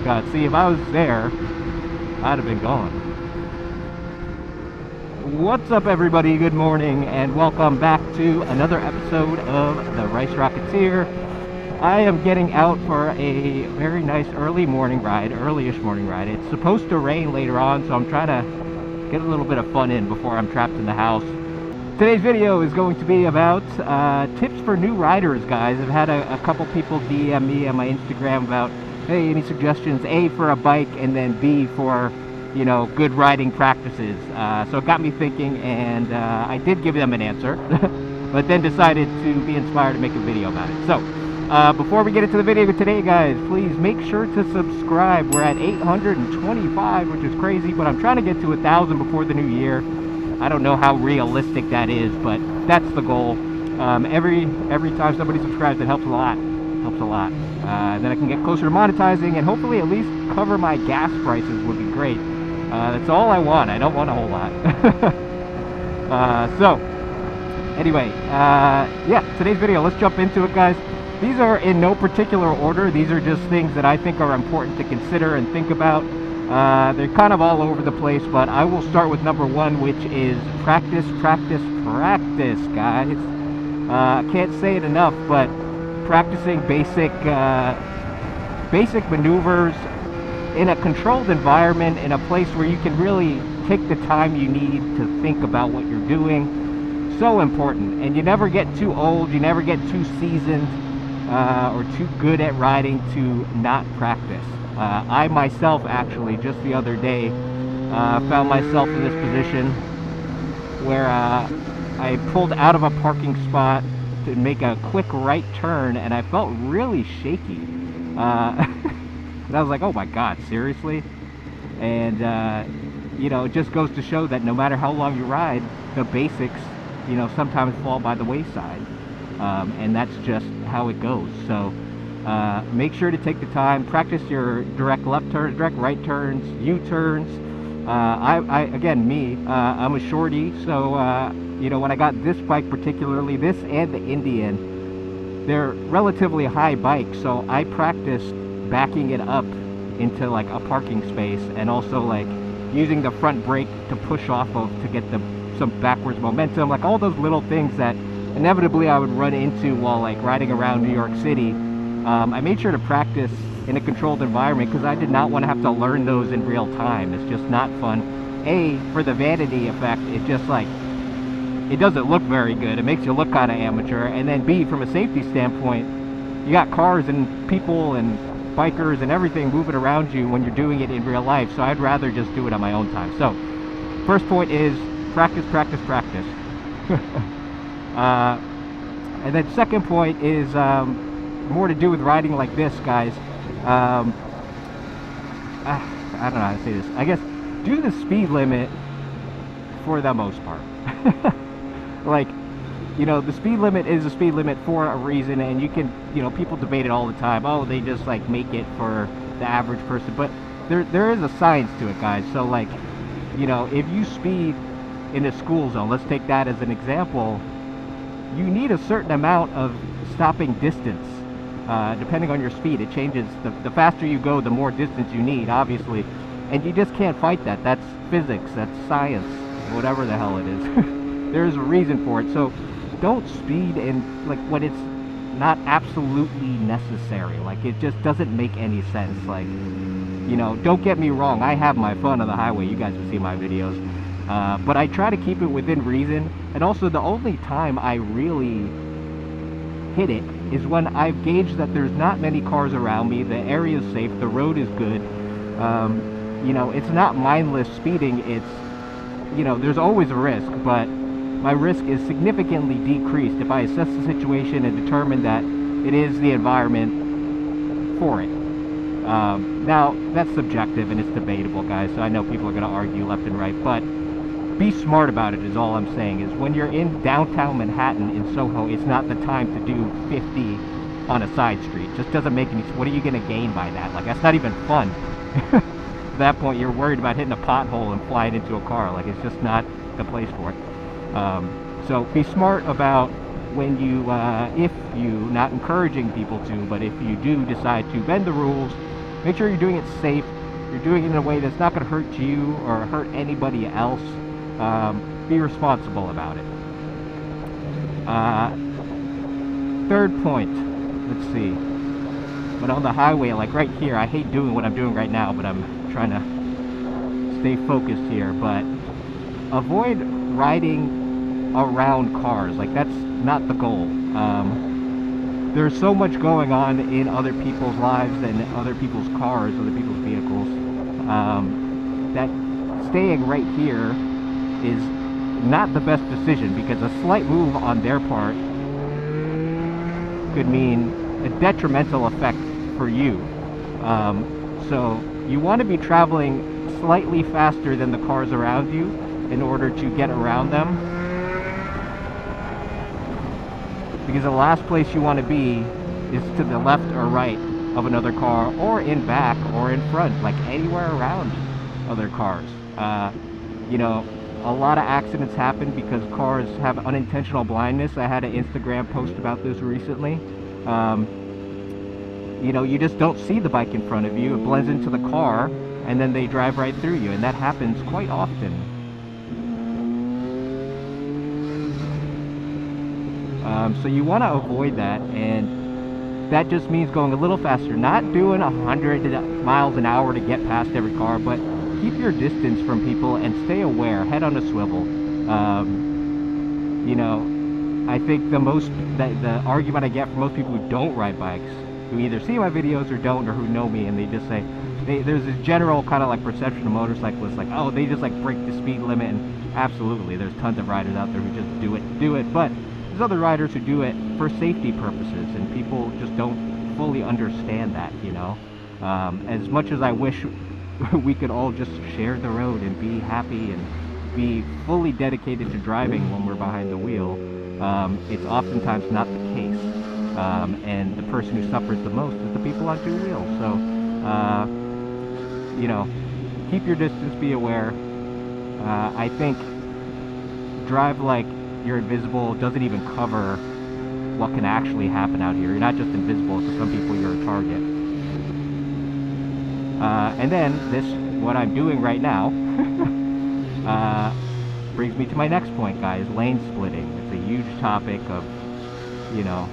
God, see, if I was there, I'd have been gone. What's up, everybody? Good morning, and welcome back to another episode of the Rice Rocketeer. I am getting out for a very nice earlyish morning ride. It's supposed to rain later on, so I'm trying to get a little bit of fun in before I'm trapped in the house. Today's video is going to be about tips for new riders, guys. I've had a couple people DM me on my Instagram about, hey, any suggestions, A, for a bike, and then B, for, you know, good riding practices. So it got me thinking, and I did give them an answer, but then decided to be inspired to make a video about it. So, before we get into the video today, guys, please make sure to subscribe. We're at 825, which is crazy, but I'm trying to get to 1,000 before the new year. I don't know how realistic that is, but that's the goal. Every time somebody subscribes, it helps a lot. Then I can get closer to monetizing and hopefully at least cover my gas prices would be great. That's all I want. I don't want a whole lot. So, anyway, yeah, today's video, let's jump into it, guys. These are in no particular order. These are just things that I think are important to consider and think about. They're kind of all over the place, but I will start with number one, which is practice, guys. I can't say it enough, but practicing basic maneuvers in a controlled environment, in a place where you can really take the time you need to think about what you're doing, so important. And you never get too old, you never get too seasoned or too good at riding to not practice. I myself, actually, just the other day, found myself in this position where I pulled out of a parking spot to make a quick right turn, and I felt really shaky. And I was like, oh my God, seriously? And, you know, it just goes to show that no matter how long you ride, the basics, you know, sometimes fall by the wayside. And that's just how it goes. So, make sure to take the time, practice your direct left turns, direct right turns, U-turns. I'm a shorty, so, you know, when I got this bike particularly, this and the Indian, they're relatively high bikes, so I practiced backing it up into like a parking space, and also like using the front brake to push off of to get some backwards momentum, like all those little things that inevitably I would run into while like riding around New York City. I made sure to practice in a controlled environment because I did not want to have to learn those in real time. It's just not fun. A, for the vanity effect, it just like, it doesn't look very good. It makes you look kind of amateur. And then B, from a safety standpoint, you got cars and people and bikers and everything moving around you when you're doing it in real life. So I'd rather just do it on my own time. So, first point is practice. And then second point is more to do with riding like this, guys. I don't know how to say this. I guess do the speed limit for the most part. Like, you know, the speed limit is a speed limit for a reason, and you can, you know, people debate it all the time. Oh, they just like make it for the average person, but there is a science to it, guys. So like, you know, if you speed in a school zone, let's take that as an example, you need a certain amount of stopping distance. Depending on your speed, it changes. The faster you go, the more distance you need, obviously. And you just can't fight that. That's physics, that's science, whatever the hell it is. There's a reason for it. So don't speed in like when it's not absolutely necessary. Like, it just doesn't make any sense. Like, you know, don't get me wrong, I have my fun on the highway. You guys have seen my videos. But I try to keep it within reason. And also, the only time I really hit it is when I've gauged that there's not many cars around me, the area is safe, the road is good. You know, it's not mindless speeding. It's, you know, there's always a risk, but my risk is significantly decreased if I assess the situation and determine that it is the environment for it. Now, that's subjective and it's debatable, guys, so I know people are going to argue left and right, but be smart about it is all I'm saying. Is when you're in downtown Manhattan in Soho, it's not the time to do 50 on a side street. Just doesn't make any sense. What are you going to gain by that? Like, that's not even fun. At that point, you're worried about hitting a pothole and flying into a car. Like, it's just not the place for it. So be smart about when you, if you, not encouraging people to, but if you do decide to bend the rules, Make sure you're doing it safe. You're doing it in a way that's not going to hurt you or hurt anybody else. Be responsible about it. Third point. Let's see. But on the highway, like right here, I hate doing what I'm doing right now, but I'm trying to stay focused here. But avoid riding around cars. Like, that's not the goal. There's so much going on in other people's lives and other people's cars, other people's vehicles, that staying right here is not the best decision, because a slight move on their part could mean a detrimental effect for you. So you want to be traveling slightly faster than the cars around you in order to get around them, because the last place you want to be is to the left or right of another car, or in back or in front, like anywhere around other cars. You know, a lot of accidents happen because cars have unintentional blindness. I had an Instagram post about this recently. You know, you just don't see the bike in front of you. It blends into the car, and then they drive right through you, and that happens quite often. So you want to avoid that, and that just means going a little faster. Not doing 100 miles an hour to get past every car, but keep your distance from people and stay aware, head on a swivel. You know, I think the argument I get from most people who don't ride bikes, who either see my videos or don't, or who know me, and they just say, there's this general kind of like perception of motorcyclists, like, oh, they just like break the speed limit, and absolutely, there's tons of riders out there who just do it, but there's other riders who do it for safety purposes, and people just don't fully understand that, you know. As much as I wish we could all just share the road and be happy and be fully dedicated to driving when we're behind the wheel, it's oftentimes not the case. And the person who suffers the most is the people on two wheels. So, you know, keep your distance, be aware. I think drive like you're invisible doesn't even cover what can actually happen out here. You're not just invisible, to some people you're a target. And then what I'm doing right now brings me to my next point, guys. Lane splitting. It's a huge topic of, you know,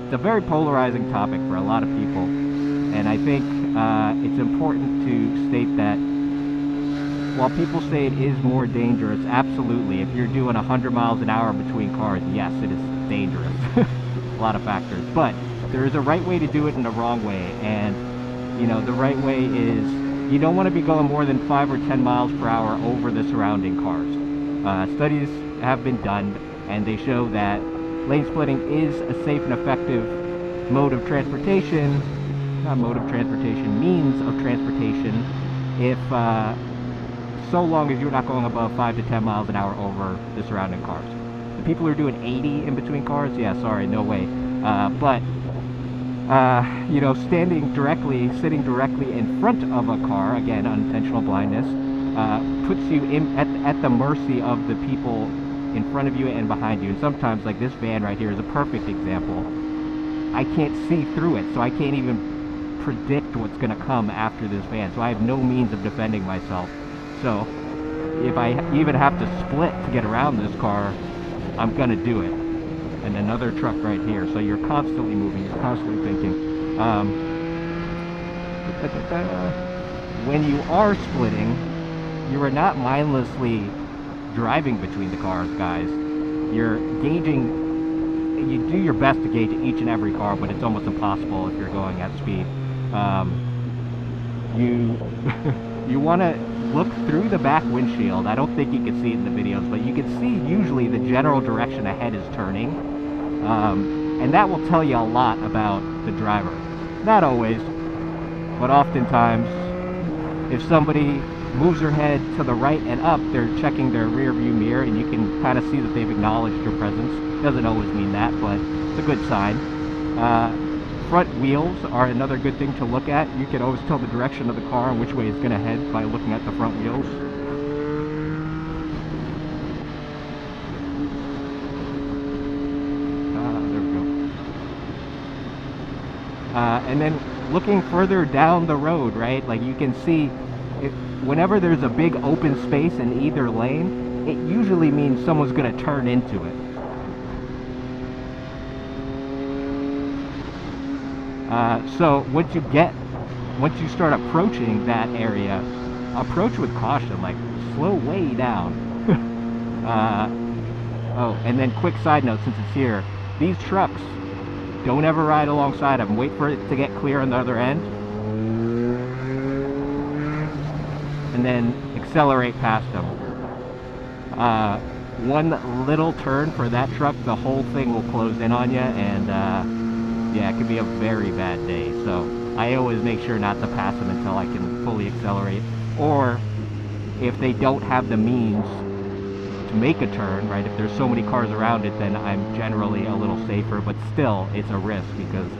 it's a very polarizing topic for a lot of people, and I think it's important to state that while people say it is more dangerous, absolutely, if you're doing 100 miles an hour between cars, yes, it is dangerous. A lot of factors, but there is a right way to do it and a wrong way, and you know, the right way is you don't want to be going more than 5 or 10 miles per hour over the surrounding cars. Studies have been done, and they show that lane splitting is a safe and effective mode of transportation, means of transportation, if so long as you're not going above 5 to 10 miles an hour over the surrounding cars. The people who are doing 80 in between cars, yeah, sorry, no way. But you know, sitting directly in front of a car, again, unintentional blindness, puts you at the mercy of the people in front of you and behind you. And sometimes, like this van right here is a perfect example. I can't see through it, so I can't even predict what's going to come after this van, so I have no means of defending myself. So if I even have to split to get around this car, I'm going to do it. And another truck right here, so you're constantly moving, you're constantly thinking. When you are splitting, you are not mindlessly driving between the cars, guys. You're gauging, you do your best to gauge each and every car, but it's almost impossible if you're going at speed. You want to look through the back windshield. I don't think you can see it in the videos, but you can see usually the general direction ahead is turning. And that will tell you a lot about the driver. Not always, but oftentimes, if somebody moves their head to the right and up, they're checking their rear view mirror, and you can kind of see that they've acknowledged your presence. Doesn't always mean that, but it's a good sign. Front wheels are another good thing to look at. You can always tell the direction of the car and which way it's going to head by looking at the front wheels. There we go. And then looking further down the road, right? Like you can see, whenever there's a big open space in either lane, it usually means someone's going to turn into it. So once you start approaching that area, approach with caution, like slow way down. Oh, and then quick side note, since it's here, these trucks, don't ever ride alongside them. Wait for it to get clear on the other end, and then accelerate past them. One little turn for that truck, the whole thing will close in on you, and yeah, it could be a very bad day. So I always make sure not to pass them until I can fully accelerate. Or if they don't have the means to make a turn, right, if there's so many cars around it, then I'm generally a little safer, but still it's a risk because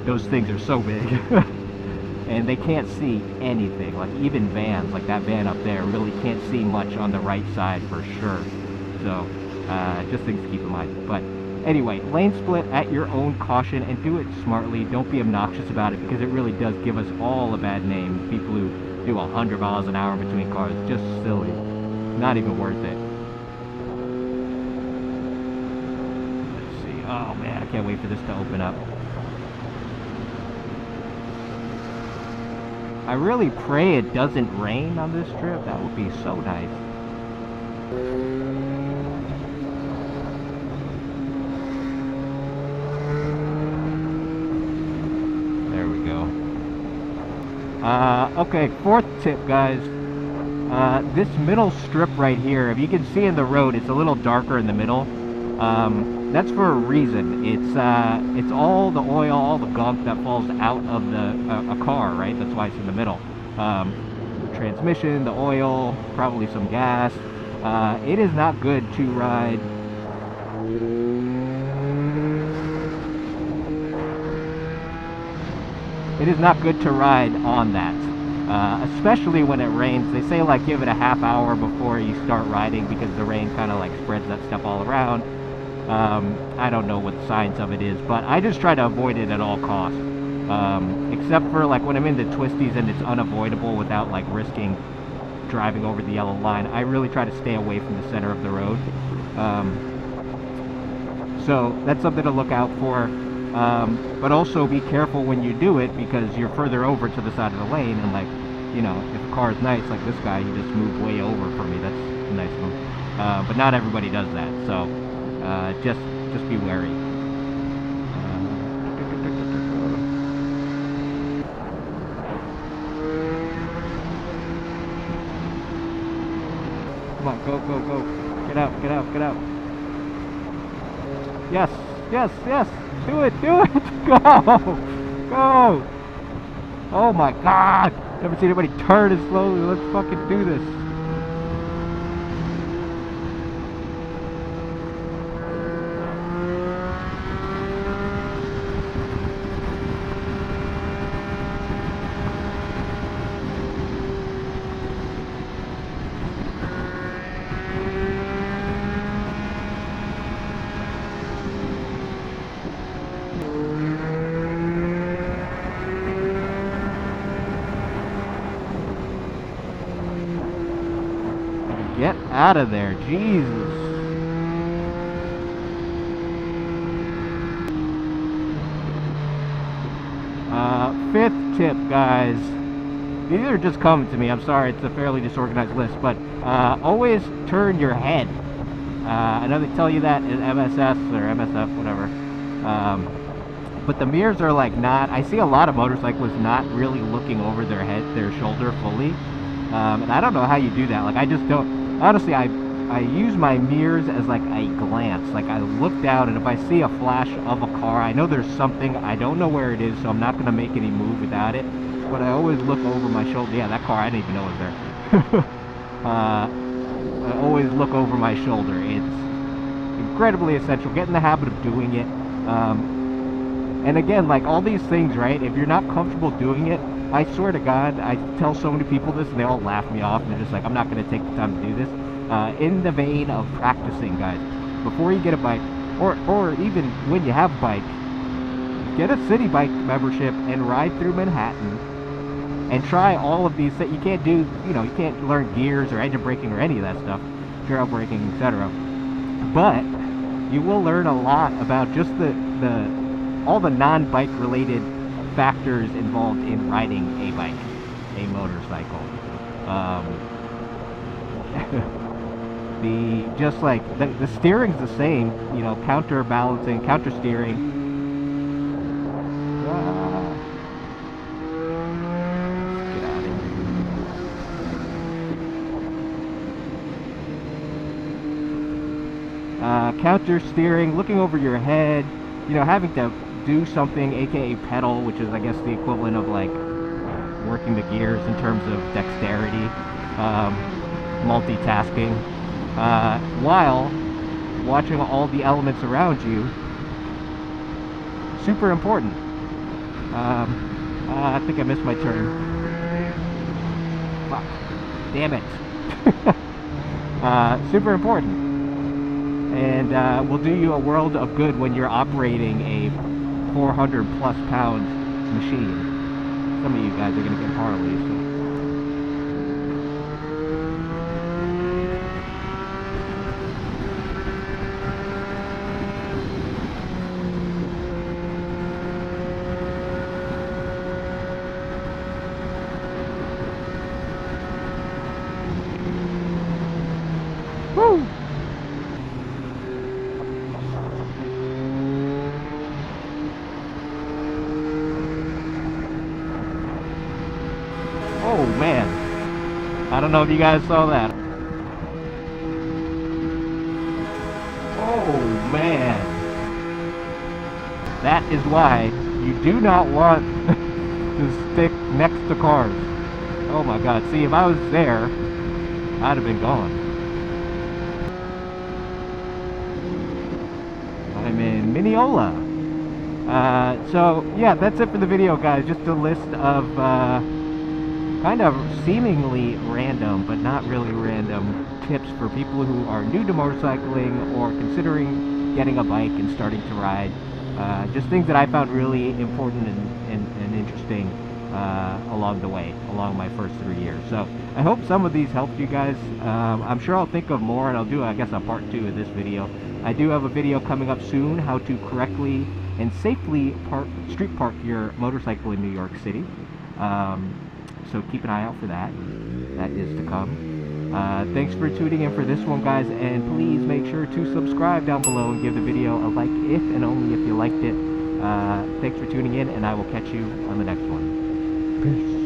those things are so big. And they can't see anything. Like even vans, like that van up there, really can't see much on the right side for sure. So just things to keep in mind. But anyway, lane split at your own caution and do it smartly. Don't be obnoxious about it, because it really does give us all a bad name. People who do 100 miles an hour between cars, just silly. Not even worth it. Let's see. Oh man, I can't wait for this to open up. I really pray it doesn't rain on this trip. That would be so nice. There we go. Okay, fourth tip, guys. This middle strip right here, if you can see in the road, it's a little darker in the middle. That's for a reason. It's all the oil, all the gunk that falls out of a car, right? That's why it's in the middle. Transmission, the oil, probably some gas. It is not good to ride. It is not good to ride on that, especially when it rains. They say like give it a half hour before you start riding, because the rain kind of like spreads that stuff all around. I don't know what the science of it is, but I just try to avoid it at all costs. Except for like when I'm in the twisties and it's unavoidable without like risking driving over the yellow line, I really try to stay away from the center of the road. So that's something to look out for. But also be careful when you do it, because you're further over to the side of the lane, and like, you know, if a car is nice, like this guy, he just moved way over for me. That's a nice move. But not everybody does that, so just be wary. Come on, go, go, go. Get out, get out, get out. Yes, yes, yes. Do it, do it. Go, go. Oh my God. Never seen anybody turn as slowly. Let's fucking do this. Get out of there, Jesus. Fifth tip, guys. These are just coming to me. I'm sorry, it's a fairly disorganized list, but always turn your head. I know they tell you that in MSS or MSF, whatever. But the mirrors are like not. I see a lot of motorcyclists not really looking over their shoulder fully. And I don't know how you do that. Like, I just don't. Honestly, I use my mirrors as like a glance. Like, I look down, and if I see a flash of a car, I know there's something. I don't know where it is, so I'm not going to make any move without it. But I always look over my shoulder. Yeah, that car, I didn't even know was there. I always look over my shoulder. It's incredibly essential. Get in the habit of doing it. And again, like all these things, right? If you're not comfortable doing it, I swear to God, I tell so many people this, and they all laugh me off, and they're just like, I'm not going to take the time to do this. In the vein of practicing, guys, before you get a bike, or even when you have a bike, get a city bike membership and ride through Manhattan and try all of these things. You can't do, you know, you can't learn gears or engine braking or any of that stuff, trail braking, etc. But you will learn a lot about just all the non-bike related factors involved in riding a bike, a motorcycle. The steering's the same, you know, counterbalancing, counter steering. Counter steering, looking over your head, you know, having to do something, aka pedal, which is, I guess, the equivalent of like working the gears in terms of dexterity, multitasking, while watching all the elements around you. Super important. I think I missed my turn. Fuck. Damn it. Super important. And will do you a world of good when you're operating a 400 plus pound machine. Some of you guys are going to get Harleys, so. Woo! Oh man, I don't know if you guys saw that. Oh man, that is why you do not want to stick next to cars. Oh my god, see, if I was there, I'd have been gone. I'm in Mineola. So yeah, that's it for the video, guys. Just a list of kind of seemingly random, but not really random, tips for people who are new to motorcycling or considering getting a bike and starting to ride. Just things that I found really important and interesting along the way, along my first 3 years. So I hope some of these helped you guys. I'm sure I'll think of more, and I'll do, I guess, a part 2 of this video. I do have a video coming up soon, how to correctly and safely street park your motorcycle in New York City. So keep an eye out for that. That is to come. Thanks for tuning in for this one, guys, and please make sure to subscribe down below and give the video a like if and only if you liked it. Thanks for tuning in, and I will catch you on the next one. Peace.